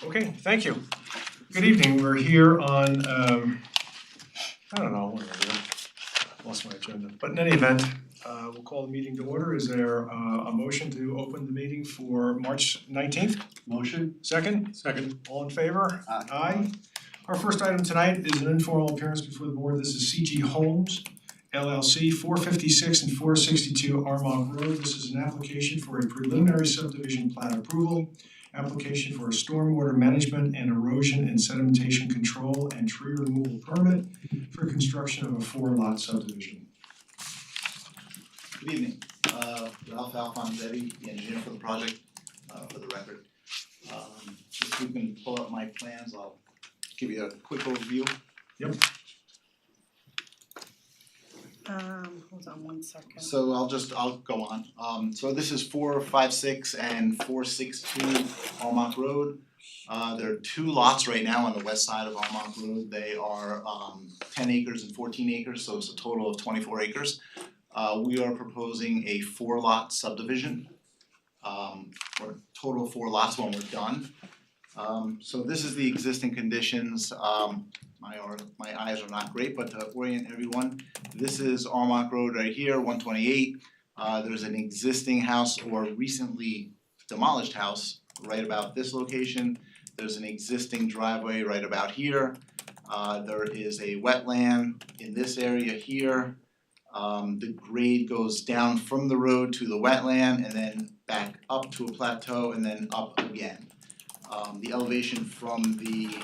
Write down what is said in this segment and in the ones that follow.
Okay, thank you. Good evening, we're here on, I don't know, what we're doing. Lost my agenda, but in any event, we'll call the meeting to order. Is there a motion to open the meeting for March 19th? Motion? Second? Second. All in favor? Aye. Aye. Our first item tonight is an informal appearance before the board. This is CG Homes LLC, 456 and 462 Armonk Road. This is an application for a preliminary subdivision plan approval, application for a stormwater management and erosion and sedimentation control and tree removal permit for construction of a 4-lot subdivision. Good evening, Ralph Alfonsetti, the engineer for the project, for the record. If you can pull up my plans, I'll give you a quick overview. Yep. Hold on one second. So I'll go on. So this is 456 and 462 Armonk Road. There are 2 lots right now on the west side of Armonk Road. They are 10 acres and 14 acres, so it's a total of 24 acres. We are proposing a 4-lot subdivision, or a total of 4 lots when we're done. So this is the existing conditions. My eyes are not great, but to orient everyone, this is Armonk Road right here, 128. There's an existing house or recently demolished house right about this location. There's an existing driveway right about here. There is a wetland in this area here. The grade goes down from the road to the wetland and then back up to a plateau and then up again. The elevation from the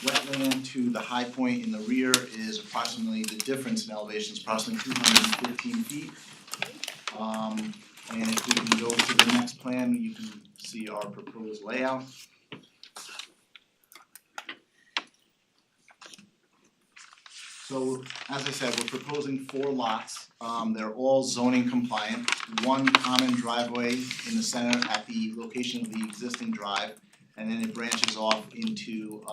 wetland to the high point in the rear is approximately, the difference in elevation is approximately 215 feet. And if we can go to the next plan, you can see our proposed layout. So as I said, we're proposing 4 lots. They're all zoning compliant. 1 common driveway in the center at the location of the existing drive, and then it branches off into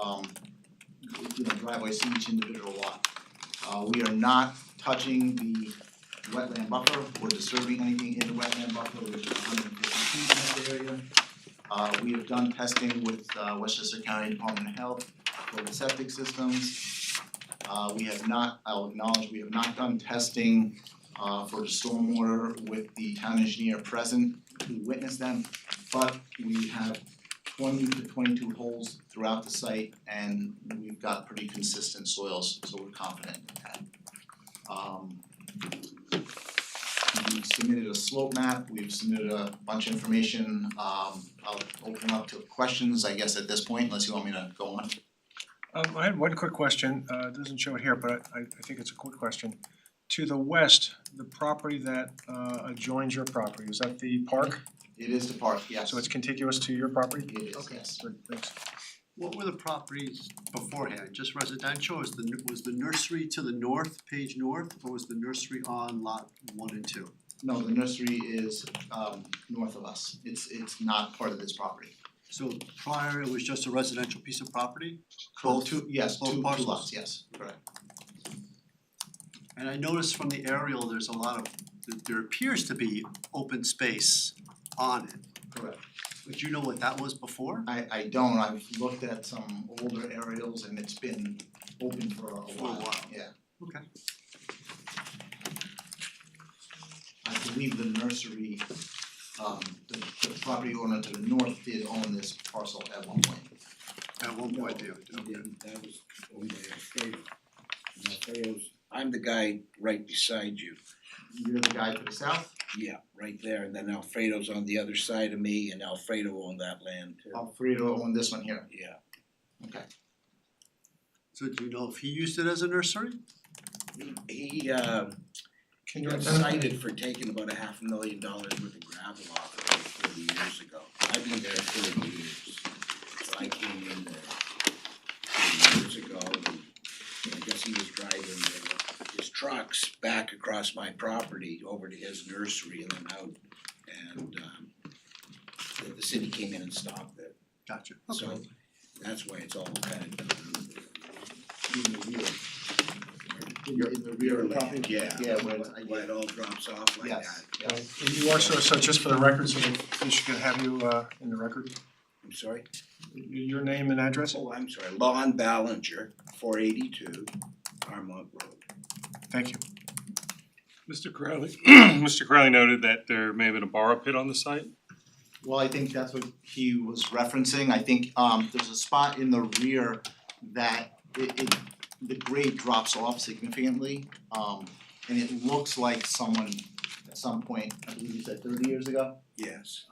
driveways to each individual lot. We are not touching the wetland buffer or disturbing anything in the wetland buffer, which is 150 feet in that area. We have done testing with Westchester County Department of Health for the septic systems. We have not, I'll acknowledge, we have not done testing for the stormwater with the town engineer present to witness them, but we have 20 to 22 holes throughout the site and we've got pretty consistent soils, so we're confident in that. We've submitted a slope map, we've submitted a bunch of information. I'll open up to questions, I guess, at this point, unless you want me to go on. I had one quick question, it doesn't show it here, but I think it's a quick question. To the west, the property that adjoins your property, is that the park? It is the park, yes. So it's contiguous to your property? It is, Okay, yes. good, thanks. What were the properties beforehand? Just residential? Was the nursery to the north, page north, or was the nursery on lot 1 and 2? No, the nursery is north of us. It's not part of this property. So prior it was just a residential piece of property? Both two, yes, both two parcels? lots, yes, correct. And I noticed from the aerial, there's a lot of, there appears to be open space on it. Correct. But you know what that was before? I don't, I've looked at some older aerials and it's been open for a while, yeah. Okay. I believe the nursery, the property owner to the north did own this parcel at one point. At one point, yeah. That was owned by Alfredo. And Alfredo's, I'm the guy right beside you. You're the guy to the south? Yeah, right there, and then Alfredo's on the other side of me, and Alfredo owned that land too. Alfredo owned this one here, Yeah. okay. So do you know if he used it as a nursery? He Can you got identify? cited for taking about $500,000 worth of gravel off of it 40 years ago. I've been there 30 years. So I came in there 30 years ago, and I guess he was driving his trucks back across my property over to his nursery and then out. And the city came in and stopped it. Gotcha. So that's why it's all kind of done. In the rear. In the rear of the property? Yeah, Yeah, where where it all drops off like yes, that. yes. You are, so just for the record, so that we should have you in the record, I'm sorry? Your name and address? Oh, I'm sorry, Lon Ballinger, 482 Armonk Road. Thank you. Mr. Corelli, Mr. Corelli noted that there may have been a borrow pit on the site. Well, I think that's what he was referencing. I think there's a spot in the rear that the grade drops off significantly. And it looks like someone at some point, I believe you said 30 years ago, Yes.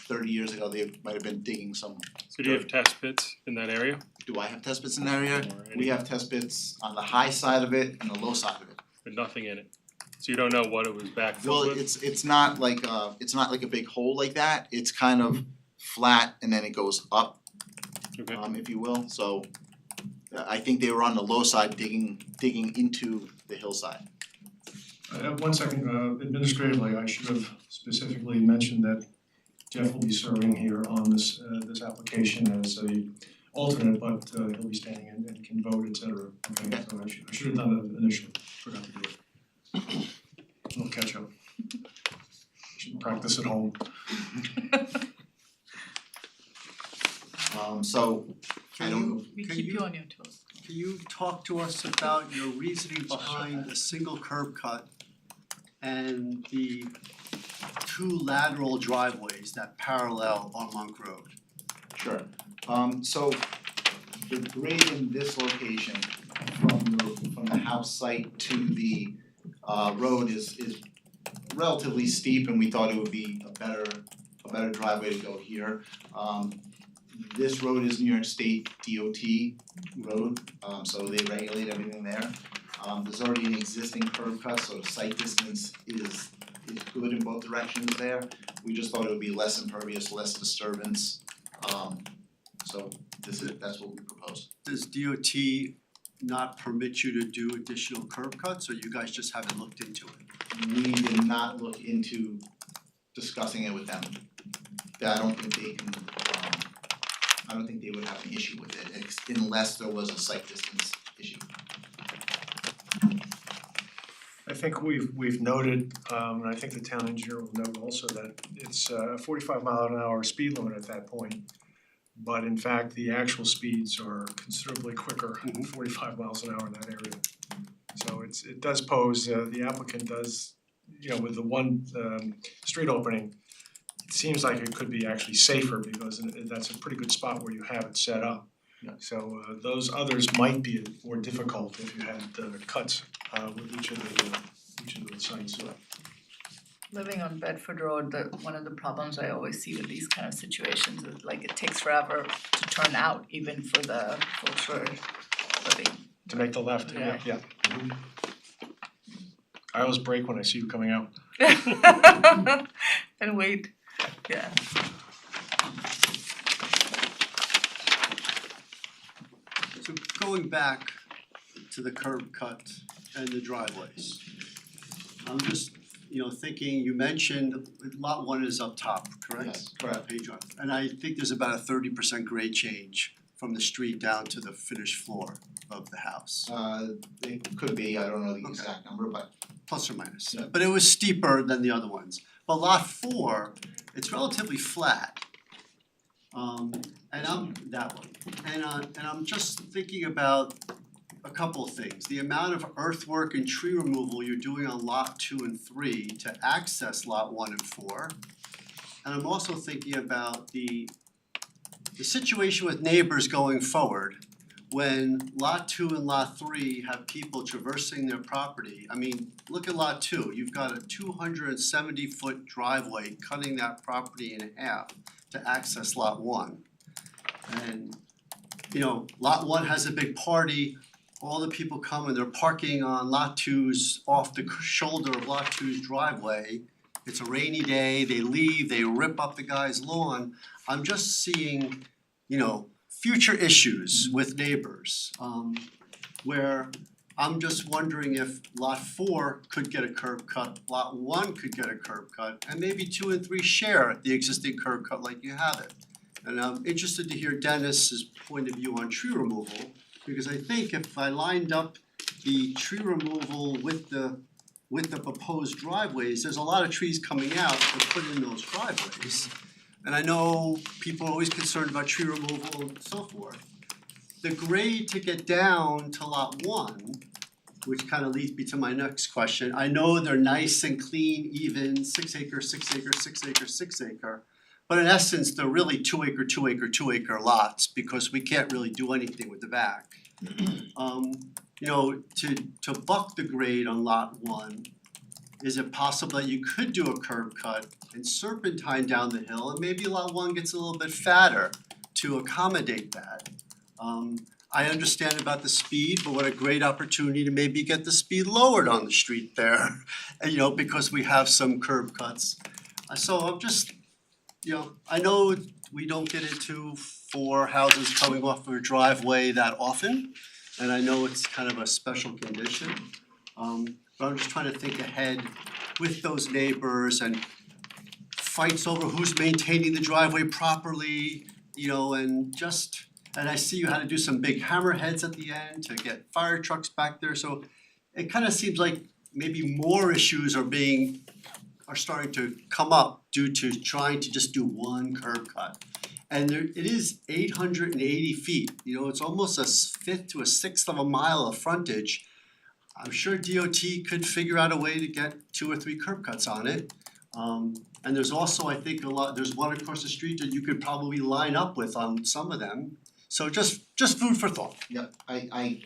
30 years ago, they might have been digging some. So do you have test pits in that area? Do I have test pits in that area? Or We any- have test pits on the high side of it and the low side of it. But nothing in it? So you don't know what it was Well, backfilled with? it's not like a big hole like that. It's kind of flat and then it goes up, Okay, if you will. So I think they were on the low side digging into the hillside. 1 second, administratively, I should have specifically mentioned that Jeff will be serving here on this application as a alternate, but he'll be standing and can vote, et cetera. Okay, so I should have done that initially, forgot to do it. We'll catch up. Should practice at home. So I don't, We Can keep you- you on your toes. Can you talk to us about your reasoning behind the single curb cut and the two lateral driveways that parallel Armonk Road? sure. So the grade in this location from the house site to the road is relatively steep, and we thought it would be a better driveway to go here. This road is New York State DOT road, so they regulate everything there. There's already an existing curb cut, so the sight distance is good in both directions there. We just thought it would be less impervious, less disturbance. So that's what we proposed. Does DOT not permit you to do additional curb cuts, or you guys just haven't looked into it? We did not look into discussing it with them. I don't think they can, I don't think they would have an issue with it unless there was a sight distance issue. I think we've noted, and I think the town engineer will note also that it's a 45-mile-an-hour speed limit at that point. But in fact, the actual speeds are considerably quicker than 45 miles an hour in that area. So it does pose, the applicant does, with the one street opening, it seems like it could be actually safer because that's a pretty good spot where you have it set up. Yeah. So those others might be more difficult if you had cuts with each of the sites. Living on Bedford Road, one of the problems I always see with these kind of situations is like it takes forever to turn out, even for the folks who are living. To make the left, yeah. I always brake when I see you coming out. And wait, yeah. So going back to the curb cut and the driveways, I'm just, thinking, you mentioned lot one is up top, correct? Yes, correct. Page one, and I think there's about a 30% grade change from the street down to the finished floor of the house, It could be, I don't know the Okay. exact number, but plus or minus. Yeah. But it was steeper than the other ones. But lot four, it's relatively flat. And I'm that one, and I'm just thinking about a couple of things. The amount of earthwork and tree removal you're doing on lot 2 and 3 to access lot 1 and 4. And I'm also thinking about the situation with neighbors going forward when lot 2 and lot 3 have people traversing their property. I mean, look at lot 2, you've got a 270-foot driveway cutting that property in half to access lot 1. And lot 1 has a big party, all the people come and they're parking on lot 2's off the shoulder of lot 2's driveway. It's a rainy day, they leave, they rip up the guy's lawn. I'm just seeing, future issues with neighbors, where I'm just wondering if lot 4 could get a curb cut, lot 1 could get a curb cut, and maybe 2 and 3 share the existing curb cut like you have it. And I'm interested to hear Dennis's point of view on tree removal, because I think if I lined up the tree removal with the proposed driveways, there's a lot of trees coming out to put in those driveways. and I know people are always concerned about tree removal and so forth. The grade to get down to lot one, which kind of leads me to my next question, I know they're nice and clean, even 6 acre, 6 acre, 6 acre, 6 acre. But in essence, they're really 2 acre, 2 acre, 2 acre lots because we can't really do anything with the back. You know, to buck the grade on lot one, is it possible that you could do a curb cut and serpentine down the hill and maybe lot one gets a little bit fatter to accommodate that? I understand about the speed, but what a great opportunity to maybe get the speed lowered on the street there, you know, because we have some curb cuts. So I'm just, you know, I know we don't get into 4 houses coming off of a driveway that often, and I know it's kind of a special condition. But I'm just trying to think ahead with those neighbors and fights over who's maintaining the driveway properly, you know, and I see you had to do some big hammerheads at the end to get fire trucks back there, so it kind of seems like maybe more issues are starting to come up due to trying to just do one curb cut. And it is 880 feet, you know, it's almost a fifth to a sixth of a mile of frontage. I'm sure DOT could figure out a way to get 2 or 3 curb cuts on it. And there's also, I think, there's one across the street that you could probably line up with on some of them. So just food for thought. Yeah, I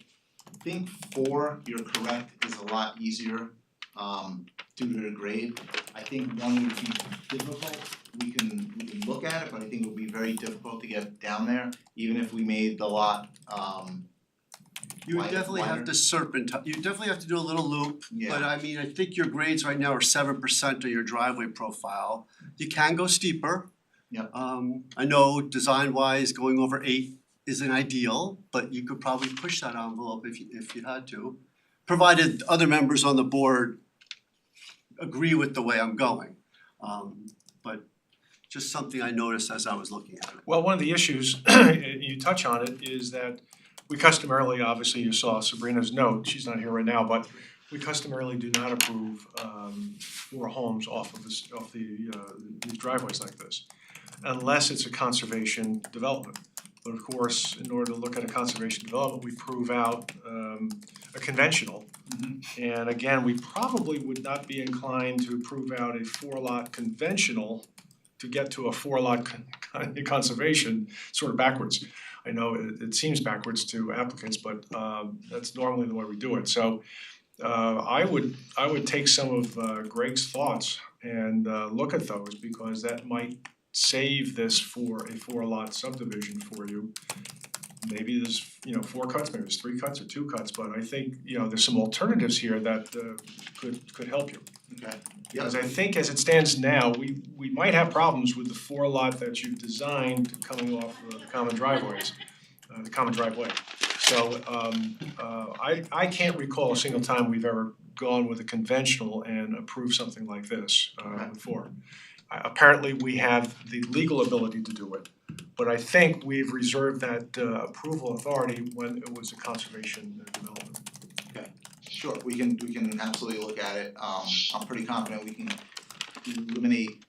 think 4, you're correct, is a lot easier due to the grade. I think 1 would be difficult, we can look at it, but I think it would be very difficult to get down there, even if we made the lot You would Wider- definitely have wider. to serpentine, you definitely have to do a little loop, but Yeah. I mean, I think your grades right now are 7% of your driveway profile. You can go steeper. Yep. I know design wise, going over 8 isn't ideal, but you could probably push that envelope if you had to. Provided other members on the board agree with the way I'm going. But just something I noticed as I was looking at it. Well, one of the issues, you touch on it, is that we customarily, obviously you saw Sabrina's note, she's not here right now, but we customarily do not approve 4 homes off of these driveways like this, unless it's a conservation development. But of course, in order to look at a conservation development, we prove out a conventional. And again, we probably would not be inclined to prove out a 4-lot conventional to get to a 4-lot conservation, sort of backwards. I know it seems backwards to applicants, but that's normally the way we do it. So I would take some of Greg's thoughts and look at those, because that might save this for a 4-lot subdivision for you. Maybe there's 4 cuts, maybe there's 3 cuts or 2 cuts, but I think there's some alternatives here that could help you. Okay. Because I think as it stands now, we might have problems with the 4-lot that you've designed coming off the common driveways, the common driveway. So I can't recall a single time we've ever gone with a conventional and approved something like this before. Apparently, we have the legal ability to do it, but I think we've reserved that approval authority when it was a conservation development. Sure, we can absolutely look at it. I'm pretty confident we can eliminate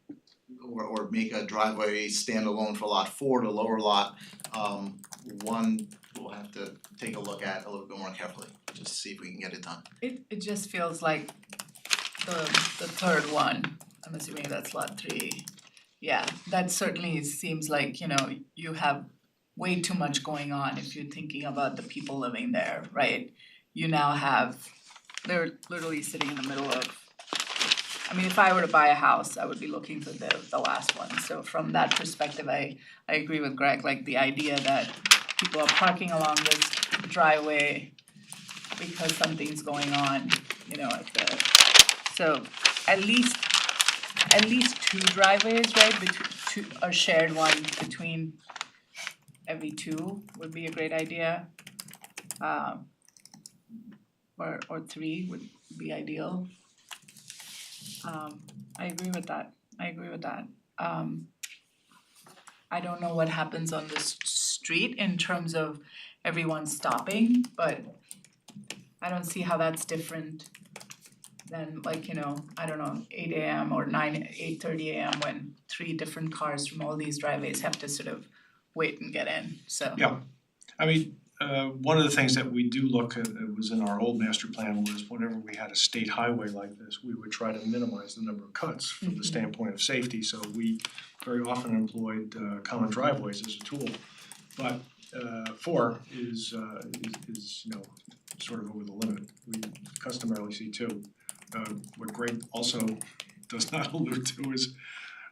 or make a driveway standalone for lot 4 to lower lot 1. We'll have to take a look at a little bit more carefully, just to see if we can get it done. It just feels like the third one, I'm assuming that's lot 3. Yeah, that certainly seems like, you have way too much going on if you're thinking about the people living there, right? You now have, they're literally sitting in the middle of, if I were to buy a house, I would be looking for the last one. So from that perspective, I agree with Greg, like the idea that people are parking along this driveway because something's going on, so at least 2 driveways, right, between a shared one between every 2 would be a great idea. Or 3 would be ideal. I agree with that. I don't know what happens on this street in terms of everyone stopping, but I don't see how that's different than like, I don't know, 8 AM or 8:30 AM when 3 different cars from all these driveways have to sort of wait and get in, so. Yeah. I mean, one of the things that we do look at, it was in our old master plan, was whenever we had a state highway like this, we would try to minimize the number of cuts from the standpoint of safety, so we very often employed common driveways as a tool. But 4 is sort of over the limit. We customarily see 2. What Greg also does not allude to is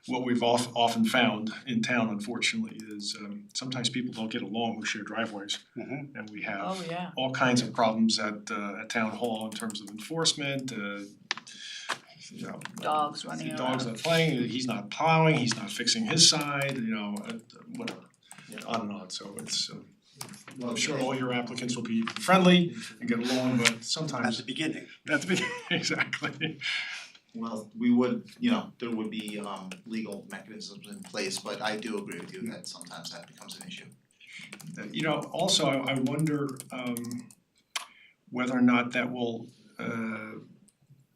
what we've often found in town, unfortunately, is sometimes people don't get along who share driveways. And we have Oh, yeah. all kinds of problems at town hall in terms of enforcement, Dogs running around. dogs not playing, he's not plowing, he's not fixing his side, whatever, on and on, so it's well, I'm sure all your applicants will be friendly and get along, but At sometimes the beginning. exactly. Well, we would, there would be legal mechanisms in place, but I do agree with you that sometimes that becomes an issue. Also, I wonder whether or not that will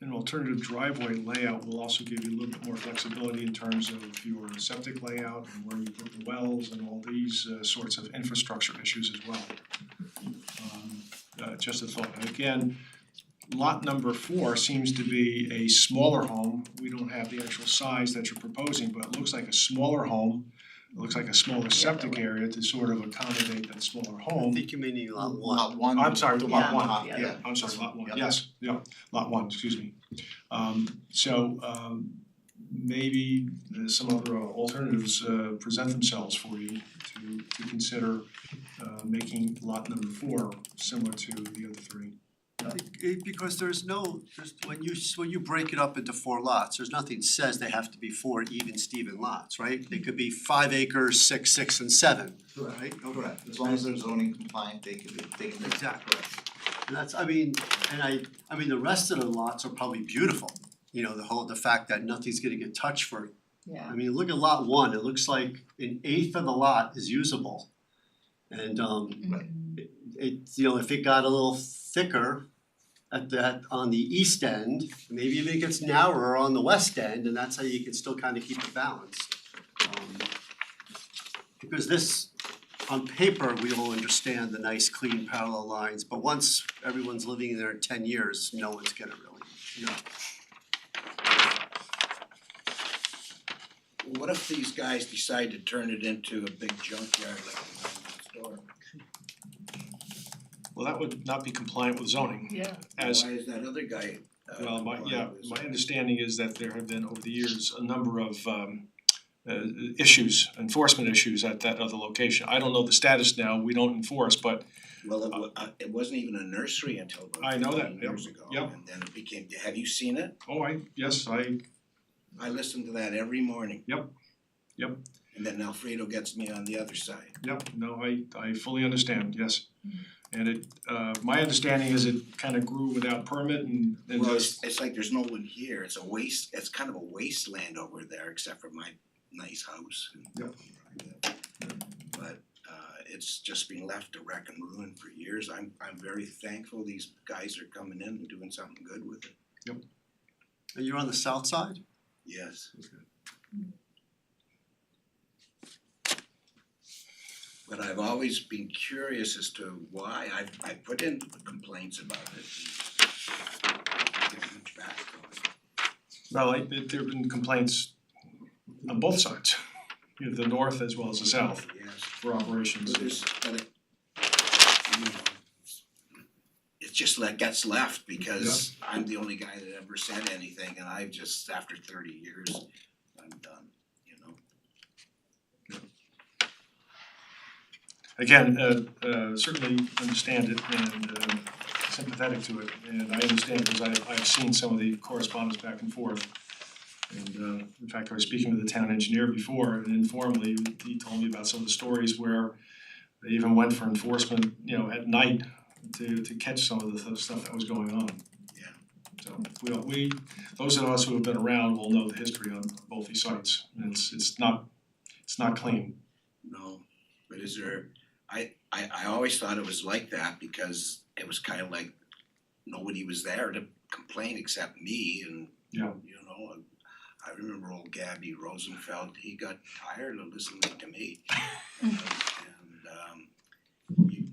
an alternative driveway layout will also give you a little bit more flexibility in terms of your septic layout and where you put the wells and all these sorts of infrastructure issues as well. Just a thought. And again, lot number 4 seems to be a smaller home. We don't have the actual size that you're proposing, but it looks like a smaller home. It looks like a smaller septic area to sort of accommodate that smaller I home. think you may need lot 1. Lot 1. I'm sorry, the lot one, top, yeah. I'm sorry, lot 1, Yeah. yes, lot 1, excuse me. Maybe some other alternatives present themselves for you to consider making lot number 4 similar to the other 3. Because when you break it up into 4 lots, there's nothing says they have to be 4 even Steven lots, right? They could be 5 acres, 6, 6, and 7, right? Correct, as long as they're zoning compliant, they can be. Exactly. And that's, I mean, the rest of the lots are probably beautiful. The fact that nothing's gonna get touched for, Yeah. I mean, look at lot 1, it looks like 1/8 of the lot is usable. And if it got a little thicker on the east end, maybe even it gets narrower on the west end, and that's how you can still kind of keep it balanced. Because this, on paper, we all understand the nice clean parallel lines, but once everyone's living there 10 years, no one's gonna really, What if these guys decide to turn it into a big junkyard like the one next door? Well, that would not be compliant with zoning. Yeah. As Why is that other guy well, my compliant with my zoning? understanding is that there have been over the years a number of issues, enforcement issues at that other location. I don't know the status now, we don't enforce, but Well, it wasn't even a nursery until about I know that, 15 years yep, ago, yep. and then it became, have you seen it? I I listen to that every morning. Yep. And then Alfredo gets me on the other side. I fully understand, yes. And it my understanding is it kind of grew without permit and Well, just it's like there's no one here, it's it's kind of a wasteland over there except for my nice house. Yep. But it's just been left to wreck and ruin for years. I'm very thankful these guys are coming in and doing something good with it. And you're on the south side? Yes. But I've always been curious as to why. I put in complaints about it and didn't get much back from it. well, there have been complaints on both sides, the north as well as the south Yes. for operations. But it just gets left because I'm the only guy that ever said anything and I just, after 30 years, I'm done, Again, certainly understand it and sympathetic to it, and I understand because I've seen some of the correspondence back and forth. And in fact, I was speaking with the town engineer before, and informally, he told me about some of the stories where they even went for enforcement, at night to catch some of the stuff that was going on. Yeah. So those of us who have been around will know the history on both these sites, and it's not clean. No, but is there, I always thought it was like that because it was kind of like nobody was there to complain except me and, Yeah. you know, and I remember old Gabby Rosenfeld, he got tired of listening to me.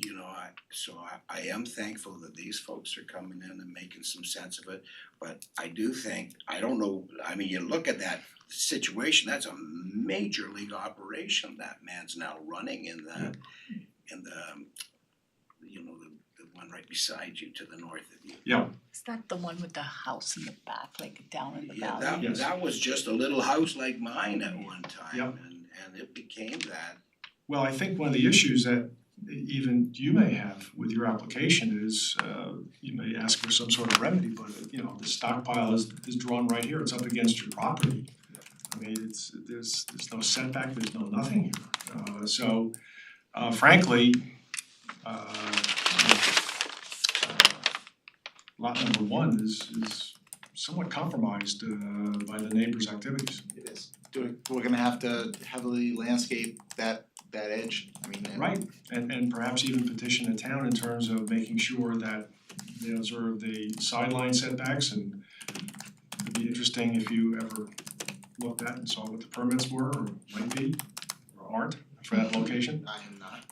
You know, I am thankful that these folks are coming in and making some sense of it, but I do think, I don't know, I mean, you look at that situation, that's a major league operation that man's now running in the, you know, the one right beside you to the north of you. Is that the one with the house in the back, like down in the Yeah, valley? Yes. that was just a little house like mine at one time, Yep. and it became that. Well, I think one of the issues that even you may have with your application is you may ask for some sort of remedy, but you know, the stockpile is drawn right here, it's up against your property. I mean, there's no setback, there's no nothing here. So frankly, lot number one is somewhat compromised by the neighbors' activities. It is. We're gonna have to heavily landscape that edge, I mean, and Right, and perhaps even petition the town in terms of making sure that those are the sideline setbacks, and it'd be interesting if you ever looked at and saw what the permits were or might be or aren't for that location. I am not.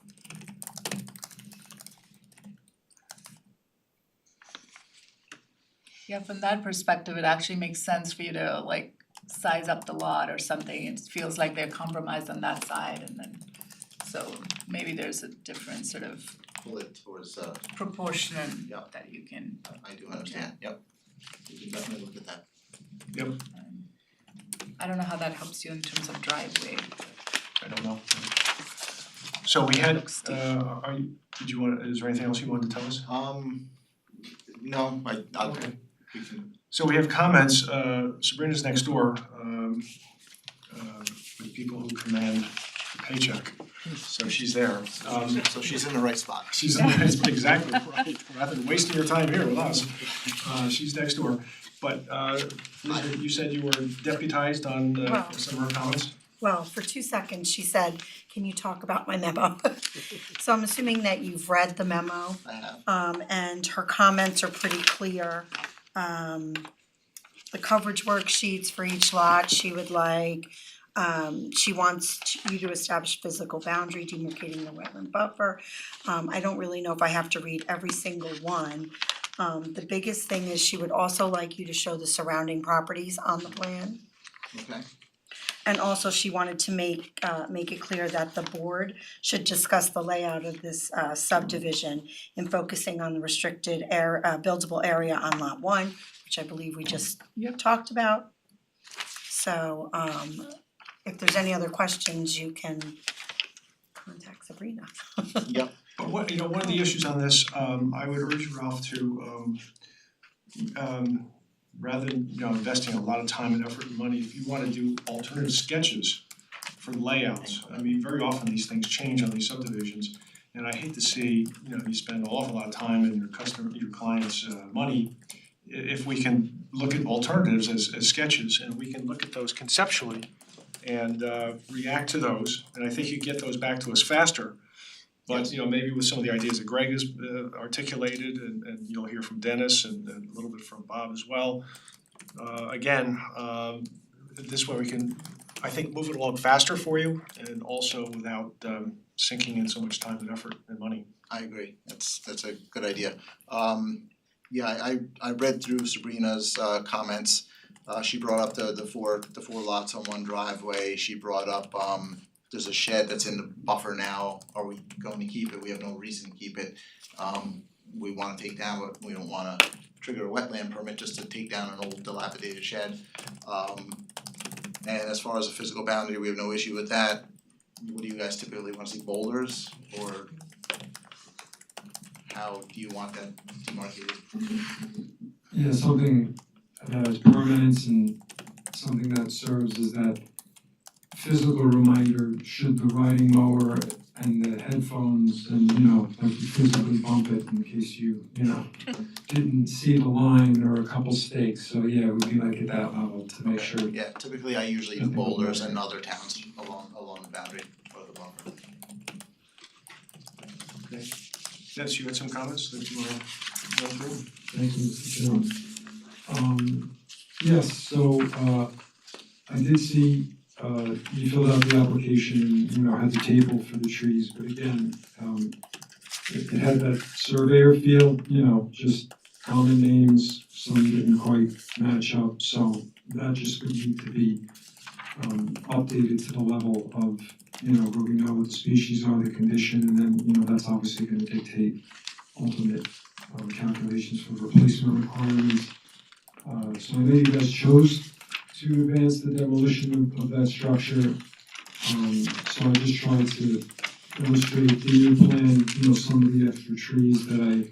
Yeah, from that perspective, it actually makes sense for you to like size up the lot or something. It feels like they're compromised on that side and then, so maybe there's a different sort of Pull it towards proportion Yep. that you can, I do understand, yep. We can definitely look at that. I don't know how that helps you in terms of driveway. I don't know. So we had, Looks steep. is there anything else you wanted to tell us? No, I'll, Okay. we can, So we have comments, Sabrina's next door, with people who command the paycheck, so she's there. so she's in the right spot. She's in the, exactly right, rather than wasting your time here with us, she's next door. But Lisa, you said you were deputized on Wow. some of her comments? Well, for 2 seconds, she said, "Can you talk about my memo?" So I'm assuming that you've read the memo, I have. and her comments are pretty clear. The coverage worksheets for each lot, she would like, she wants you to establish physical boundary demarcating the wetland buffer. I don't really know if I have to read every single one. The biggest thing is she would also like you to show the surrounding properties on the plan. Okay, And also she wanted to make it clear that the board should discuss the layout of this subdivision in focusing on the restricted buildable area on lot 1, which I believe we just talked about. So if there's any other questions, you can contact Sabrina. yep, But one of the issues on this, I would urge Ralph to rather than, investing a lot of time and effort and money, if you wanna do alternative sketches for layouts, I mean, very often these things change on these subdivisions. And I hate to see, you spend an awful lot of time and your client's money. If we can look at alternatives as sketches, and we can look at those conceptually and react to those, and I think you get those back to us faster. But maybe with some of the ideas that Greg has articulated, and you'll hear from Dennis and a little bit from Bob as well. Again, this way we can, I think, move it along faster for you, and also without sinking in so much time and effort and money. I agree, that's a good idea. Yeah, I read through Sabrina's comments. She brought up the four lots on one driveway. She brought up there's a shed that's in the buffer now. Are we going to keep it? We have no reason to keep it. We wanna take down, but we don't wanna trigger a wetland permit just to take down an old dilapidated shed. And as far as a physical boundary, we have no issue with that. What do you guys typically wanna see, boulders, or how do you want that demarcated? Yeah, something that has permanence and something that serves as that physical reminder, should the riding mower and the headphones and, like you physically bump it in case you didn't see the line or a couple stakes. So yeah, it would be like at that level to make sure. Yeah, typically I usually do boulders in other towns along the boundary or the buffer. Okay. Dennis, you had some comments that you wanna go through? Thank you, Mr. Chairman. Yes, so I did see you filled out the application and, you know, had the table for the trees, but again, it had that surveyor feel, you know, just common names, some didn't quite match up, so that just would need to be updated to the level of, you know, where we know what the species are, the condition, and then, you know, that's obviously gonna dictate ultimate calculations for replacement requirements. So I know you guys chose to advance the demolition of that structure. So I just tried to illustrate the new plan, you know, some of the extra trees that I,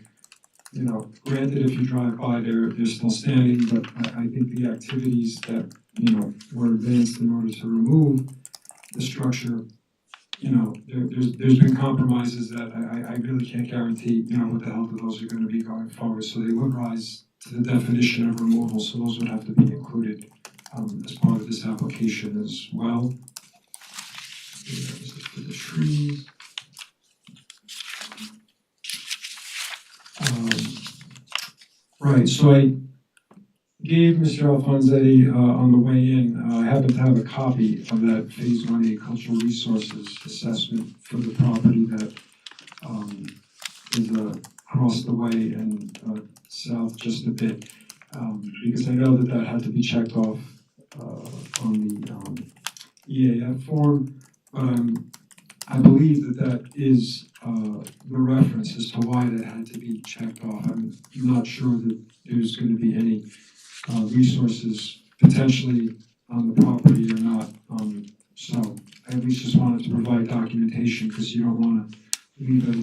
you know, granted, if you drive by, they're still standing, but I think the activities that, you know, were advanced in order to remove the structure, you know, there's been compromises that I really can't guarantee, you know, what the health of those are gonna be going forward, so they would rise to the definition of removal, so those would have to be included as part of this application as well. This is for the trees. Right, so I gave Mr. Alfonsetti on the way in, I happen to have a copy of that Phase 1A cultural resources assessment for the property that is across the way and south just a bit, because I know that had to be checked off on the EAF form, but I believe that is the reference as to why that had to be checked off. I'm not sure that there's going to be any resources potentially on the property or not. So I at least just wanted to provide documentation because you don't want to leave a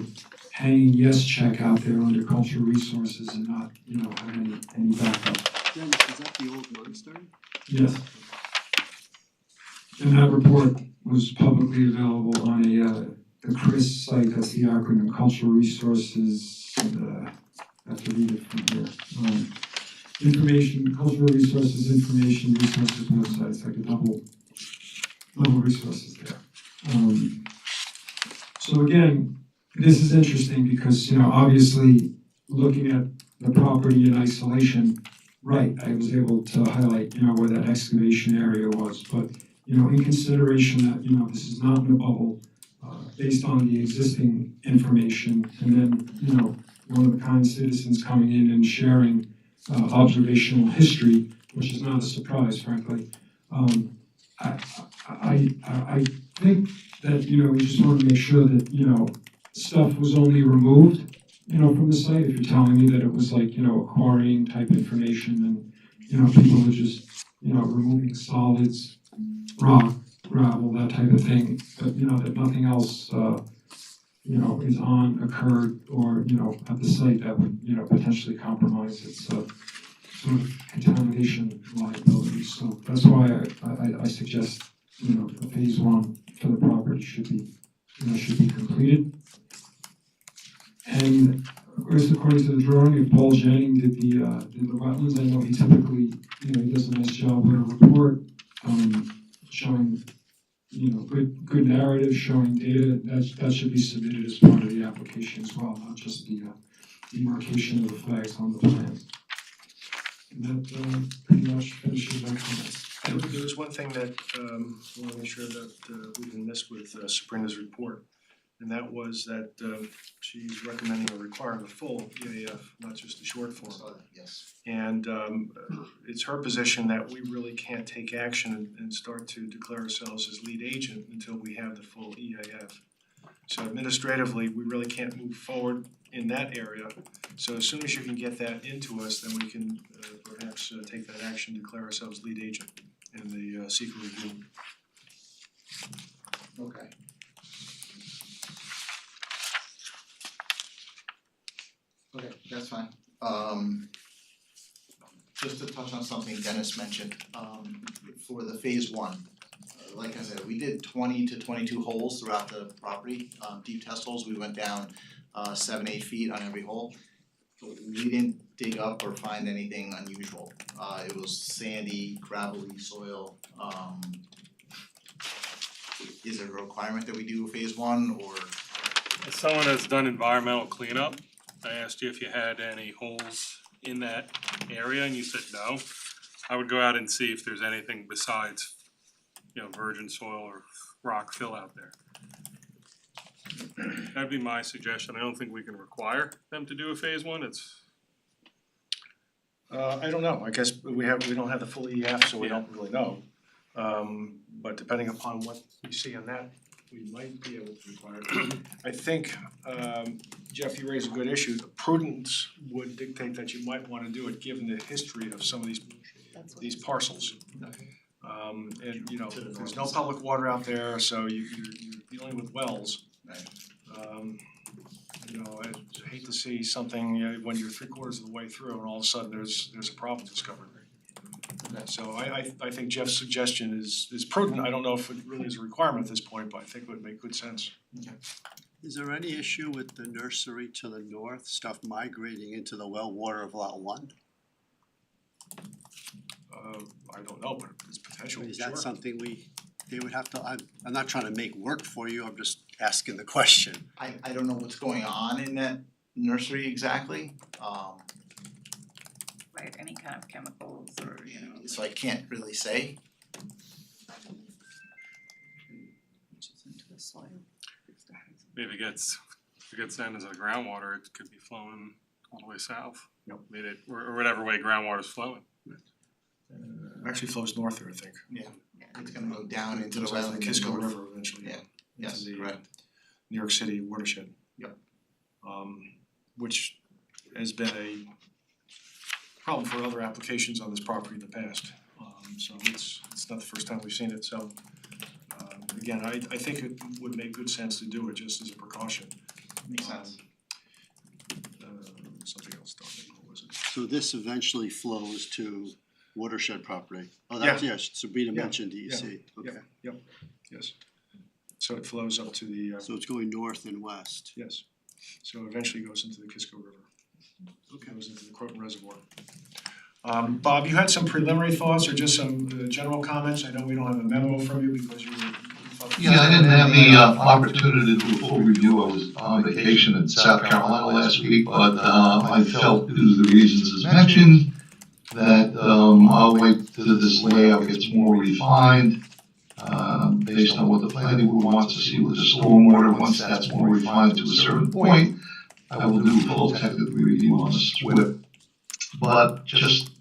hanging yes check out there under cultural resources and not, you know, have any backup. Dennis, is that the old monastery? Yes. And that report was publicly available on the CRIS site, that's the acronym, Cultural Resources, I have to read it from here. Information, Cultural Resources, Information, Resources website, it's like a double resources there. So again, this is interesting because, you know, obviously looking at the property in isolation, right, I was able to highlight, you know, where that excavation area was, but you know, in consideration that, you know, this is not in a bubble, based on the existing information, and then, you know, one of the kind citizens coming in and sharing observational history, which is not a surprise, frankly. I think that, you know, we just want to make sure that, you know, stuff was only removed, you know, from the site. If you're telling me that it was like, you know, a quarrying type information and, you know, people are just, you know, removing solids, rock, gravel, that type of thing, but you know, that nothing else, you know, is occurred or, you know, at the site that would, you know, potentially compromise its sort of contamination liability. So that's why I suggest, you know, the phase 1 for the property should be completed. And of course, according to the drawing, if Paul Jennings did the wetlands, I know he typically, you know, he does a nice job with a report, showing, you know, good narrative, showing data, that should be submitted as part of the application as well, not just the demarcation of the flags on the plan. And that pretty much finishes my comments. There was one thing that I want to make sure that we didn't miss with Sabrina's report, and that was that she's recommending or requiring a full EAF, not just a short form. Yes. And it's her position that we really can't take action and start to declare ourselves as lead agent until we have the full EAF. So administratively, we really can't move forward in that area. So as soon as you can get that into us, then we can perhaps take that action, declare ourselves lead agent in the secret review. Okay. Okay, that's fine. Just to touch on something Dennis mentioned, for the phase 1, like I said, we did 20 to 22 holes throughout the property, deep test holes. We went down 7-8 feet on every hole. We didn't dig up or find anything unusual. It was sandy, gravelly soil. Is it a requirement that we do phase 1 or? As someone that's done environmental cleanup, I asked you if you had any holes in that area and you said no, I would go out and see if there's anything besides, you know, virgin soil or rock fill out there. That'd be my suggestion. I don't think we can require them to do a phase one. It's, I don't know, I guess we don't have the full EF, so we don't really know. But depending upon what we see on that, we might be able to require it. I think, Jeff, you raise a good issue. Prudence would dictate that you might wanna do it, given the history of some of these parcels. And you know, there's no public water out there, so you're dealing with wells. You know, I hate to see something, when you're 3/4 of the way through and all of a sudden there's a problem discovered. So I think Jeff's suggestion is prudent. I don't know if it really is a requirement at this point, but I think it would make good sense. Is there any issue with the nursery to the north, stuff migrating into the well water of lot 1? I don't know, but it's potential, Is sure. that something they would have to, I'm not trying to make work for you, I'm just asking the question. I don't know what's going on in that nursery exactly, Right, any kind of chemicals or, you know, so I can't really say. leaches into the soil. maybe it gets down as a groundwater, it could be flowing all the way south. Yep. I mean, or whatever way groundwater's flowing. Actually flows north there, I think. It's gonna go down into the Goes well out to in the the Kisco north. River eventually. Yeah. Yes, Into the correct. New York City watershed. Yep. Which has been a problem for other applications on this property in the past. So it's not the first time we've seen it, so again, I think it would make good sense to do it just as a precaution. Makes sense. Something else, don't think, what was it? So this eventually flows to watershed property? Oh, that's, yes, Sabrina Yeah, mentioned DEC, yeah. okay. Yes. So it flows up to the, So it's going north and west. yes, so eventually goes into the Kisco River. Goes into the Croton Reservoir. Bob, you had some preliminary thoughts or just some general comments? I know we don't have a memo from you because you were. Yeah, I didn't have the opportunity to do a full review. I was on vacation in South Carolina last week, but I felt due to the reasons as mentioned that I'll wait till this layout gets more refined based on what the planning board wants to see with the stormwater. Once that's more refined to a certain point, I will do a full technical review on the SWIP. But just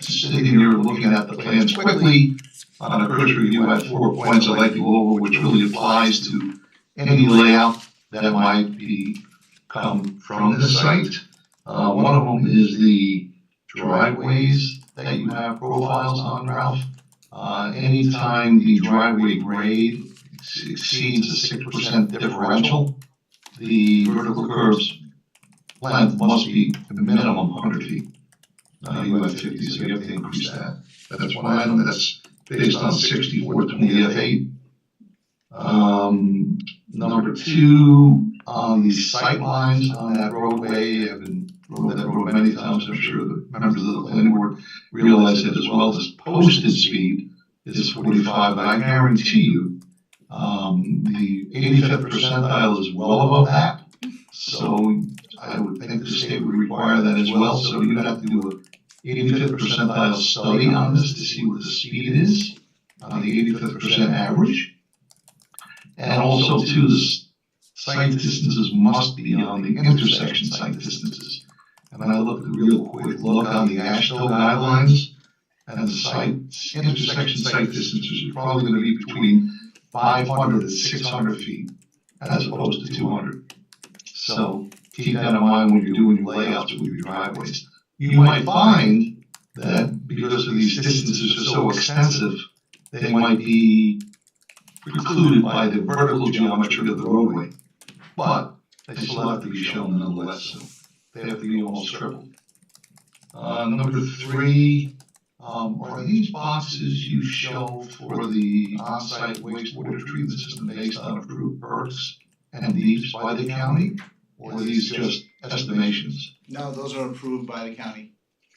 sitting here looking at the plans quickly, on a cursory review, I have 4 points I'd like to go over, which really applies to any layout that might come from the site. One of them is the driveways that you have profiles on, Ralph. Anytime the driveway grade exceeds a 6% differential, the vertical curb's length must be a minimum 100 feet. You have 50, so you have to increase that. That's one item that's based on 6420 F8. Number 2, on the sight lines on that roadway, I've been rode that road many times, I'm sure the members of the planning board realize it as well. This posted speed is 45, but I guarantee you, the 85th percentile is well above that. So I would think the state would require that as well, so you'd have to do a 85th percentile study on this to see what the speed is on the 85th percent average. And also too, the site distances must be on the intersection site distances. And I looked a real quick look on the AASHTO guidelines, and the intersection site distances are probably gonna be between 500 and 600 feet as opposed to 200. So keep that in mind when you're doing your layouts with your driveways. You might find that because of these distances are so extensive, they might be precluded by the vertical geometry of the roadway. But they still have to be shown nonetheless, so they have to be almost tripled. Number 3, are these boxes you show for the on-site wastewater treatment system based on approved perks and deeds by the county? Or are these just estimations? No, those are approved by the county.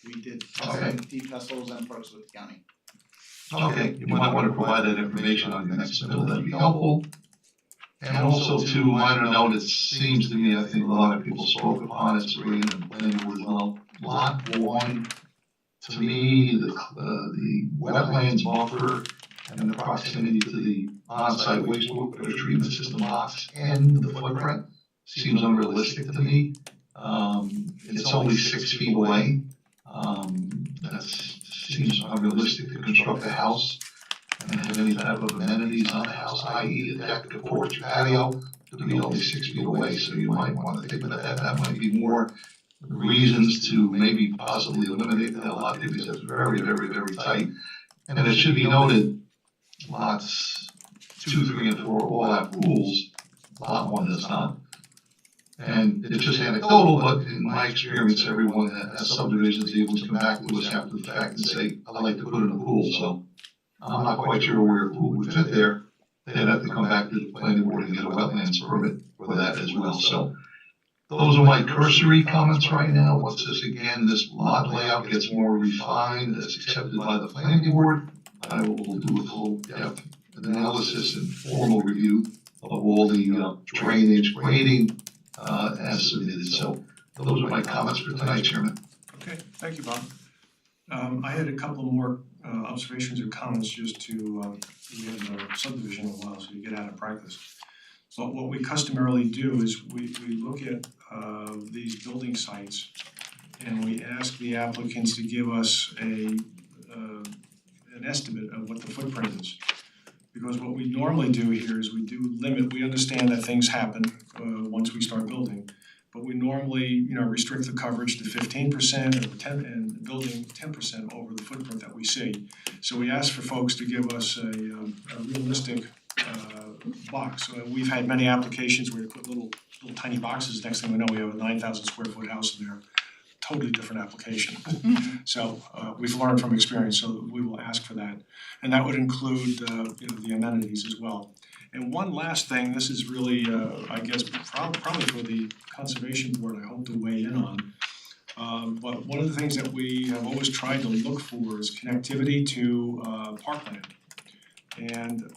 We did Okay. testing, deep vessels and perks with the county. Okay, you might want to provide that information on your next bill, that'd be helpful. And also too, minor note, it seems to me, I think a lot of people spoke upon it, Sabrina and planning board as well. lot one, to me, the wetlands buffer and the proximity to the on-site wastewater treatment system lots and the footprint seems unrealistic to me. It's only 6 feet away. That seems unrealistic to construct a house and have any type of amenities on the house, i.e. a deck, a porch, patio, to be only 6 feet away. So you might want to think about that. That might be more reasons to maybe possibly eliminate that lot because it's very, very, very tight. And it should be noted, lots 2, 3, and 4 all have pools, lot 1 does not. And it's just anecdotal, but in my experience, everyone that has subdivisions, they always come back to us after the fact and say, I'd like to put in a pool, so I'm not quite sure where a pool would fit there. They'd have to come back to the planning board and get a wetlands permit for that as well, so. Those are my cursory comments right now. Once this, again, this lot layout gets more refined, that's accepted by the planning board, I will do a full depth analysis and formal review of all the drainage, grading, as submitted. So those are my comments for tonight, Chairman. Okay, thank you, Bob. I had a couple more observations or comments just to, we haven't done a subdivision in a while, so you get out of practice. But what we customarily do is we look at these building sites and we ask the applicants to give us an estimate of what the footprint is. Because what we normally do here is we do limit, we understand that things happen once we start building. But we normally, restrict the coverage to 15% or 10 and building 10% over the footprint that we see. So we ask for folks to give us a realistic box. We've had many applications where you put little tiny boxes. Next thing we know, we have a 9,000 square foot house in there. Totally different application. So we've learned from experience, so we will ask for that. And that would include the amenities as well. And one last thing, this is really I guess probably for the Conservation Board, I hope to weigh in on. But one of the things that we have always tried to look for is connectivity to parkland. And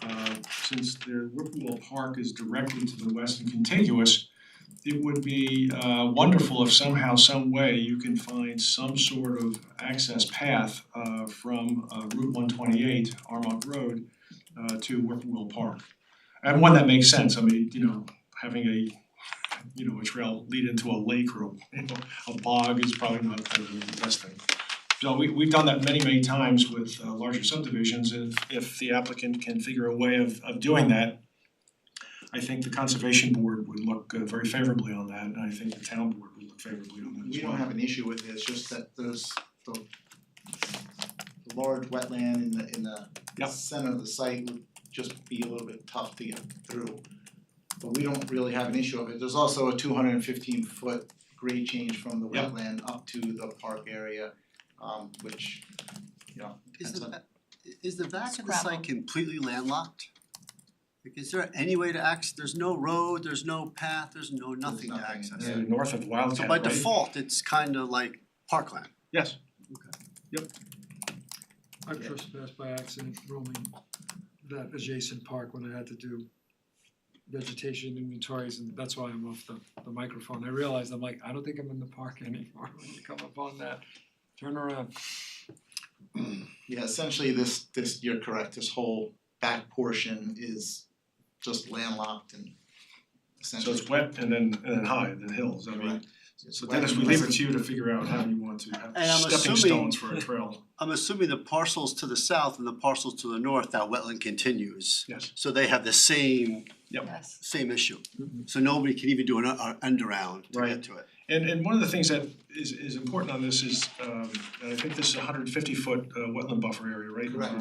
since the Whippoorwill Park is directly to the west and contiguous, it would be wonderful if somehow, some way, you can find some sort of access path from Route 128, Armonk Road, to Whippoorwill Park. And one that makes sense. I mean, having a trail lead into a lake or a bog is probably not the best thing. So we've done that many times with larger subdivisions. If the applicant can figure a way of doing that, I think the Conservation Board would look very favorably on that, and I think the Town Board would look favorably on that as We well. don't have an issue with it, it's just that there's the large wetland in the Yep. center of the site would just be a little bit tough to get through. But we don't really have an issue of it. There's also a 215-foot grade change from the Yep. wetland up to the park area, which, Is the back of the Scrabble. site completely landlocked? Like, is there any way to access, there's no road, there's no path, there's nothing to nothing. access? Yeah, north of Wildcat, So by right? default, it's kind of like parkland. Yes. I trespassed by accident roaming that adjacent park when I had to do vegetation inventories, and that's why I'm off the microphone. I realized, I'm like, I don't think I'm in the park anymore when you come up on that. Turn around. yeah, essentially this, you're correct, this whole back portion is just landlocked and So essentially. it's wet and then high, and then hills, I mean, Correct. so Dennis, we leave it to you to figure out how you want to have And I'm stepping assuming- stones for a trail. I'm assuming the parcels to the south and the parcels to the north, that wetland continues. Yes. So they have the same Yes. issue. So nobody can even do an end around to Right. get to it. And one of the things that is important on this is, and I think this is a 150-foot wetland buffer area, right? Correct.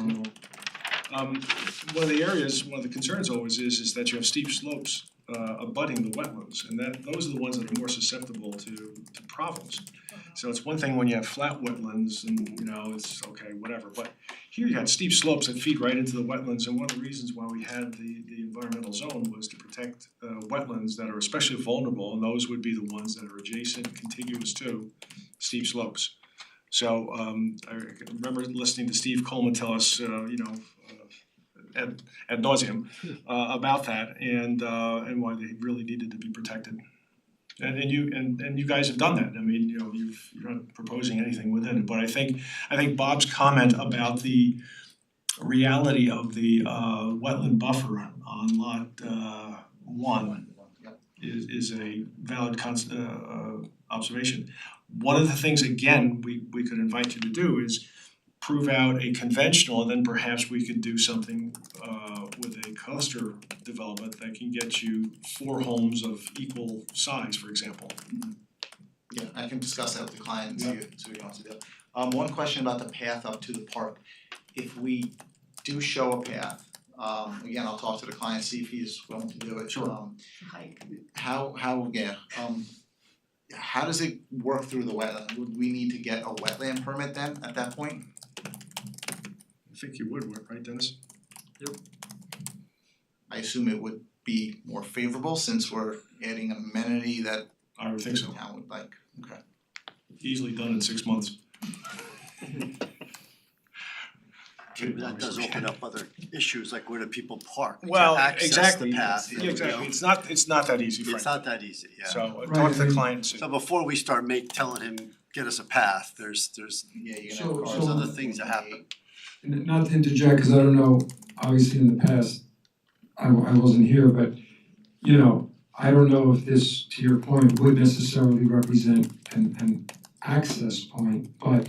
One of the areas, one of the concerns always is that you have steep slopes abutting the wetlands, and those are the ones that are more susceptible to problems. So it's one thing when you have flat wetlands and it's okay, whatever, but here you had steep slopes that feed right into the wetlands, and one of the reasons why we had the environmental zone was to protect wetlands that are especially vulnerable, and those would be the ones that are adjacent, contiguous to steep slopes. So I remember listening to Steve Coleman tell us, ad nauseum about that and why they really needed to be protected. And you guys have done that, I mean, you know, you're not proposing anything within it, but I think Bob's comment about the reality of the wetland buffer on lot one is a valid observation. One of the things, again, we could invite you to do is prove out a conventional, and then perhaps we could do something with a cluster development that can get you 4 homes of equal size, for example. Yeah, I can discuss that with the client and see what he wants to do. One question about the path up to the park. If we do show a path, again, I'll talk to the client, see if he's willing to do it. Sure. Hike. How does it work through the wetland? Would we need to get a wetland permit then at that point? I think you would work, right, Dennis? I assume it would be more favorable since we're adding an amenity that I would think the so, town would like. Okay. easily done in 6 months. Maybe that does open up other issues, like where do people park Well, to access exactly, the path, yeah, exactly, it's not that easy, It's frankly. not that easy, yeah. So talk to the client and see. So before we start telling him, get us a path, there's Yeah, you're So- gonna have cars. there's so- other things that happen. And not to interject, cause I don't know, obviously in the past, I wasn't here, but, you know, I don't know if this, to your point, would necessarily represent an access point, but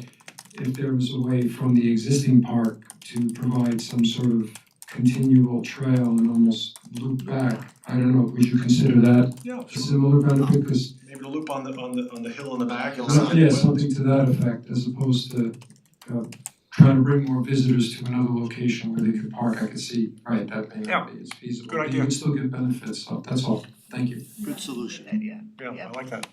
if there was a way from the existing park to provide some sort of continual trail and almost loop back, I don't know, would you consider that Yeah, a sure. similar benefit? Cause, Maybe the loop on the hill in the back. yeah, something to that effect, as opposed to, trying to bring more visitors to another location where they could park. I could see, right, that may not be as feasible. Good But idea. you would still get benefits, so that's all. Thank you. Good solution. Idea. Yeah, I like that.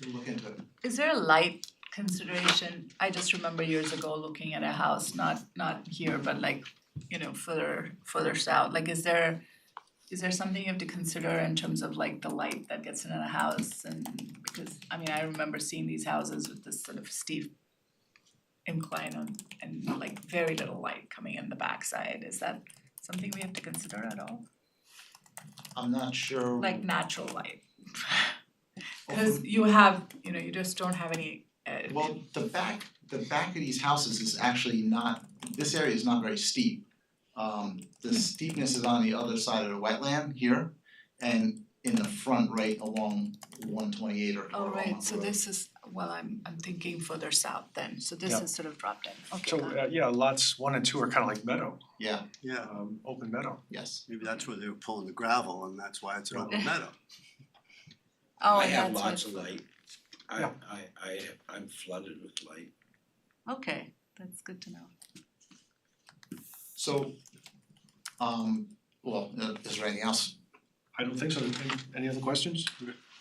We'll look into it. Is there a light consideration? I just remember years ago looking at a house, not here, but like, you know, further south. Like, is there something you have to consider in terms of like the light that gets in a house? And because, I mean, I remember seeing these houses with this sort of steep incline and like very little light coming in the backside. Is that something we have to consider at all? I'm not sure. Like natural light? Cause you have, you know, you just don't have any Well, the back of these houses is actually not, this area is not very steep. The steepness is on the other side of the wetland here and in the front right along 128 or Oh, right, Omaha so Road. this is, well, I'm thinking further south then, so this Yeah. is sort of dropped in, okay, So, got it. yeah, lots 1 and 2 are kind of like meadow, Yeah, open meadow. Yes. maybe that's where they were pulling the gravel and that's why it's an open meadow. Oh, I and have that's lots what, of light. Yeah. I'm flooded with light. okay, that's good to know. So, well, is there anything else? I don't think so. Any other questions?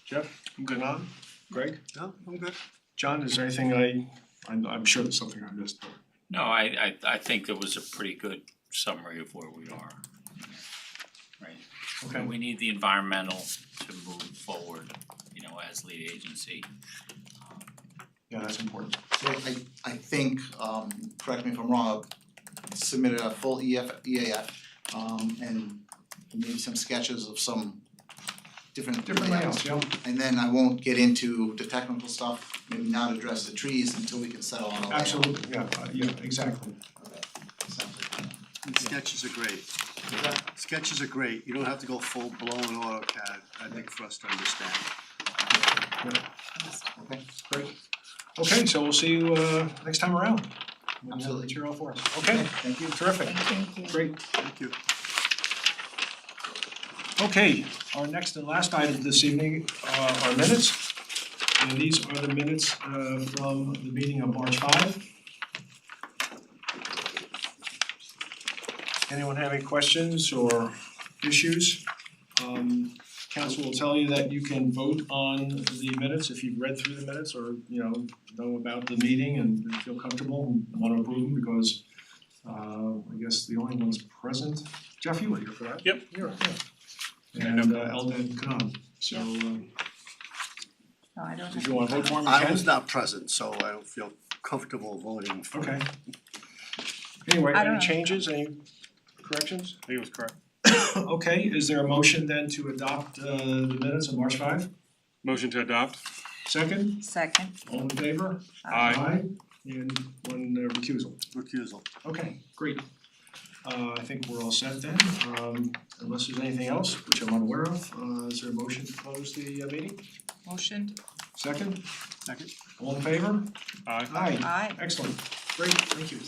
Jeff, I'm good on. Greg? No, I'm good. John, is there anything I'm sure there's something I missed, but. No, I think that was a pretty good summary of where we are. Right, Okay. we need the environmental to move forward, you know, as lead agency. Yeah, that's important. So I think, correct me if I'm wrong, I submitted a full EAF, and maybe some sketches of some different layouts, yeah. And then I won't get into the technical stuff, maybe not address the trees until we can settle on a layout. Absolutely, yeah, exactly. Okay, sounds like that. And sketches are great. Sketches are great, you don't have to go full blown AutoCAD, I think, for us to understand. Okay, Great. Okay, so we'll see you next time around. When you have Absolutely. material for us. Okay, thank you. terrific, Thank you. great. Thank you. Okay, our next and last item this evening are minutes. And these are the minutes from the meeting of March 5. Anyone have any questions or issues? Council will tell you that you can vote on the minutes if you've read through the minutes or, you know about the meeting and feel comfortable and wanna approve them because I guess the only ones present, Jeff, you were here for that? Yep. You're right, yeah. And Eldad Khan, so No, I don't if have. you wanna vote for him, you I can. was not present, so I don't feel comfortable voting for. Okay. Anyway, I don't any know. changes, any corrections? I think it was correct. Okay, is there a motion then to adopt the minutes of March 5? Motion to adopt? Second, Second. all in favor? Aye. And one recusal. Recusal. Okay, great. I think we're all set then, unless there's anything else, which I'm unaware of, is there a motion to close the meeting? Motion. Second, Second. all in favor? Aye. Aye, Aye. excellent, great, thank you.